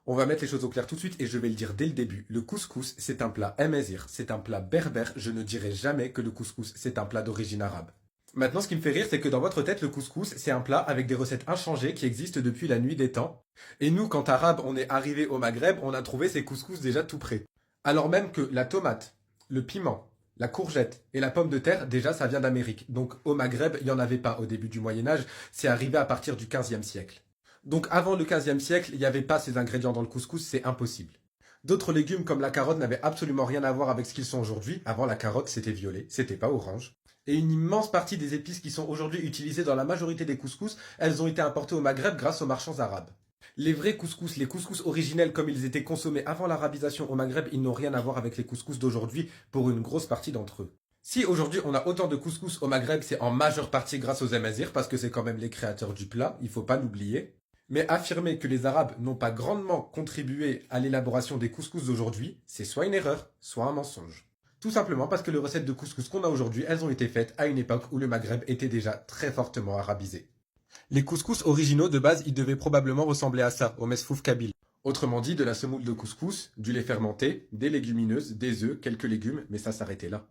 On va mettre les choses au clair tout de suite et je vais le dire dès le début. Le couscous, c'est un plat amazigh, c'est un plat berbère. Je ne dirai jamais que le couscous, c'est un plat d'origine arabe. Maintenant, ce qui me fait rire, c'est que dans votre tête, le couscous, c'est un plat avec des recettes inchangées qui existent depuis la nuit des temps. Et nous, quand arabes, on est arrivé au Maghreb, on a trouvé ces couscous déjà tout prêts. Alors même que la tomate, le piment, la courgette et la pomme de terre, déjà, ça vient d'Amérique. Donc au Maghreb, il n'y en avait pas au début du Moyen Âge, c'est arrivé à partir du 15e siècle. Donc avant le 15e siècle, il n'y avait pas ces ingrédients dans le couscous, c'est impossible. D'autres légumes comme la carotte n'avaient absolument rien à voir avec ce qu'ils sont aujourd'hui. Avant, la carotte, c'était violet, c'était pas orange. Et une immense partie des épices qui sont aujourd'hui utilisées dans la majorité des couscous, elles ont été importées au Maghreb grâce aux marchands arabes. Les vrais couscous, les couscous originels comme ils étaient consommés avant l'arabisation au Maghreb, ils n'ont rien à voir avec les couscous d'aujourd'hui pour une grosse partie d'entre eux. Si aujourd'hui on a autant de couscous au Maghreb, c'est en majeure partie grâce aux Amazirs parce que c'est quand même les créateurs du plat, il faut pas l'oublier. Mais affirmer que les Arabes n'ont pas grandement contribué à l'élaboration des couscous d'aujourd'hui, c'est soit une erreur, soit un mensonge. Tout simplement parce que les recettes de couscous qu'on a aujourd'hui, elles ont été faites à une époque où le Maghreb était déjà très fortement arabisé. Les couscous originaux de base, ils devaient probablement ressembler à ça, au mesfouf kabyle. Autrement dit, de la semoule de couscous, du lait fermenté, des légumineuses, des œufs, quelques légumes, mais ça s'arrêtait là.